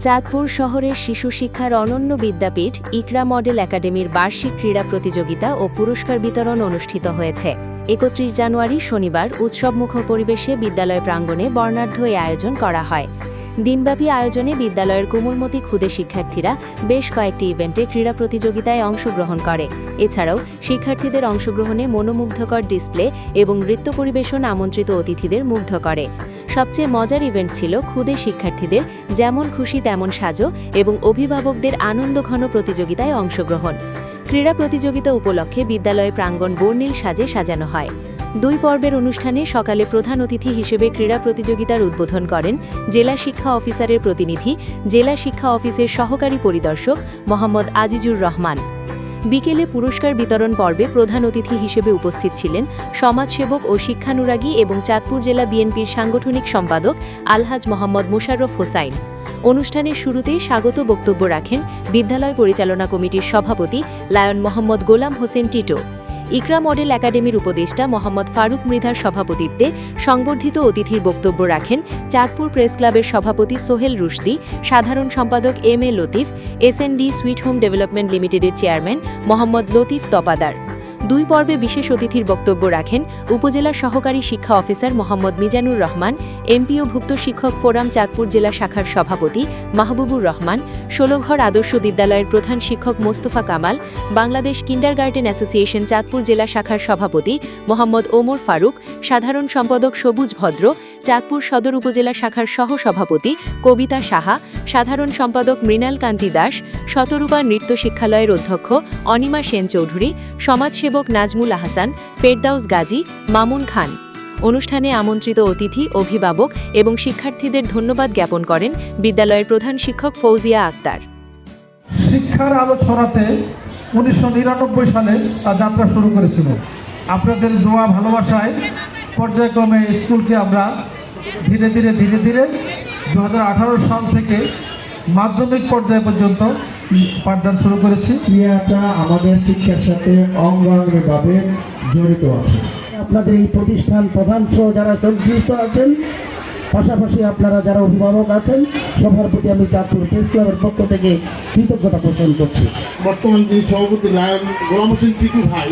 চাঁদপুর শহরের শিশু শিক্ষার অনন্য বিদ্যাপীঠ ইকরা মডেল একাডেমির বার্ষিক ক্রীড়া প্রতিযোগিতা ও পুরস্কার বিতরণ অনুষ্ঠিত হয়েছে। ৩১ জানুয়ারি শনিবার উৎসবমুখর পরিবেশে বিদ্যালয় প্রাঙ্গণে বর্ণাঢ্য এই আয়োজন করা হয়। দিনব্যাপী আয়োজনে বিদ্যালয়ের কোমলমতি ক্ষুদে শিক্ষার্থীরা বেশ কয়েকটি ইভেন্টে ক্রীড়া প্রতিযোগিতায় অংশগ্রহণ করে। এছাড়াও শিক্ষার্থীদের অংশগ্রহণে মনোমুগ্ধকর ডিসপ্লে এবং নৃত্য পরিবেশন আমন্ত্রিত অতিথিদের মুগ্ধ করে। সবচেয়ে মজার ইভেন্ট ছিল ক্ষুদে শিক্ষার্থীদের যেমন খুশি তেমন সাজো এবং অভিভাবকদের আনন্দঘন প্রতিযোগিতায় অংশগ্রহণ। ক্রীড়া প্রতিযোগিতা উপলক্ষে বিদ্যালয় প্রাঙ্গণ বর্ণিল সাজে সাজানো হয়। ২ পর্বের অনুষ্ঠানে সকালে প্রধান অতিথি হিসেবে ক্রীড়া প্রতিযোগিতার উদ্বোধন করেন জেলা শিক্ষা অফিসারের প্রতিনিধি, জেলা শিক্ষা অফিসের সহকারী পরিদর্শক মোহাম্মদ আজিজুর রহমান। বিকেলে পুরস্কার বিতরণ পর্বে প্রধান অতিথি হিসেবে উপস্থিত ছিলেন সমাজসেবক ও শিক্ষানুরাগী এবং চাঁদপুর জেলা বিএনপির সাংগঠনিক সম্পাদক আলহাজ মোহাম্মদ মোশাররফ হোসাইন। অনুষ্ঠানের শুরুতেই স্বাগত বক্তব্য রাখেন বিদ্যালয় পরিচালনা কমিটির সভাপতি লায়ন মোহাম্মদ গোলাম হোসেন টিটো। ইকরা মডেল একাডেমির উপদেষ্টা মোহাম্মদ ফারুক মৃধার সভাপতিত্বে সংবর্ধিত অতিথির বক্তব্য রাখেন চাঁদপুর প্রেস ক্লাবের সভাপতি সোহেল রুশদি, সাধারণ সম্পাদক M A. Latif, SND sweet home development লিমিটেডের চেয়ারম্যান মোহাম্মদ লতিফ তপাদার। ২ পর্বে বিশেষ অতিথির বক্তব্য রাখেন উপজেলা সহকারী শিক্ষা অফিসার মোহাম্মদ মিজানুর রহমান, এমপিওভুক্ত শিক্ষক ফোরাম চাঁদপুর জেলা শাখার সভাপতি মাহবুবুর রহমান, ১৬ঘর আদর্শ বিদ্যালয়ের প্রধান শিক্ষক মোস্তফা কামাল, বাংলাদেশ কিন্ডারগার্টেন অ্যাসোসিয়েশন চাঁদপুর জেলা শাখার সভাপতি মোহাম্মদ ওমর ফারুক, সাধারণ সম্পাদক সবুজ ভদ্র, চাঁদপুর সদর উপজেলা শাখার সহ-সভাপতি কবিতা সাহা, সাধারণ সম্পাদক মৃণাল কান্তি দাস, শতরূপা নৃত্য শিক্ষালয়ের অধ্যক্ষ অনিমা সেন চৌধুরী, সমাজসেবক নাজমুল আহসান, ফেরদাউস গাজী, মামুন খান। অনুষ্ঠানে আমন্ত্রিত অতিথি, অভিভাবক এবং শিক্ষার্থীদের ধন্যবাদ জ্ঞাপন করেন বিদ্যালয়ের প্রধান শিক্ষক ফৌজিয়া আক্তার। শিক্ষার আলো ছড়াতে ১৯৯৯ সালে তার যাত্রা শুরু করেছিল। আপনাদের দোয়া ভালোবাসায় পর্যায়ক্রমে স্কুলকে আমরা ধীরে ধীরে ২০১৮ সাল থেকে মাধ্যমিক পর্যায় পর্যন্ত পাঠদান শুরু করেছি। ক্রিয়াটা আমাদের শিক্ষার সাথে অঙ্গাঙ্গিভাবে জড়িত আছে। আপনাদের এই প্রতিষ্ঠান প্রধান সহ যারা সংশ্লিষ্ট আছেন, পাশাপাশি আপনারা যারা অভিভাবক আছেন, সবার প্রতি আমি চাঁদপুর প্রেস ক্লাবের পক্ষ থেকে কৃতজ্ঞতা পোষণ করছি। বর্তমান যিনি সভাপতি লায়ন গোলাম হোসেন টিটু ভাই,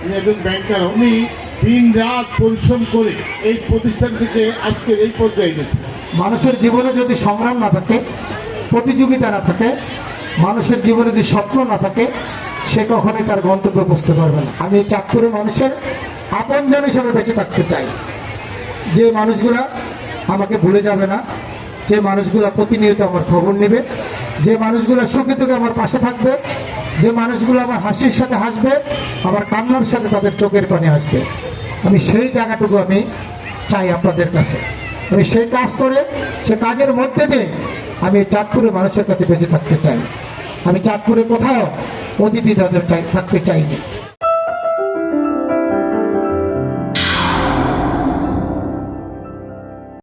উনি একজন ব্যাংকার, উনি দিন রাত পরিশ্রম করে এই প্রতিষ্ঠান থেকে আজকে এই পর্যায়ে গেছে। মানুষের জীবনে যদি সংগ্রাম না থাকে, প্রতিযোগিতা না থাকে, মানুষের জীবনে যদি স্বপ্ন না থাকে, সে কখনোই তার গন্তব্যে পৌঁছতে পারবে না। আমি চাঁদপুরের মানুষের আপনজন হিসেবে বেঁচে থাকতে চাই। যে মানুষগুলা আমাকে ভুলে যাবে না, যে মানুষগুলা প্রতিনিয়ত আমার খবর নেবে, যে মানুষগুলা সুখে দুঃখে আমার পাশে থাকবে, যে মানুষগুলো আমার হাসির সাথে হাসবে, আমার কান্নার সাথে তাদের চোখের পানি আসবে, আমি সেই জায়গাটুকু আমি চাই আপনাদের কাছে। আমি সেই কাজ করে, সে কাজের মধ্যে দিয়ে আমি চাঁদপুরের মানুষের কাছে বেঁচে থাকতে চাই। আমি চাঁদপুরে কোথাও অতিথি তাদের থাকতে চাইনি।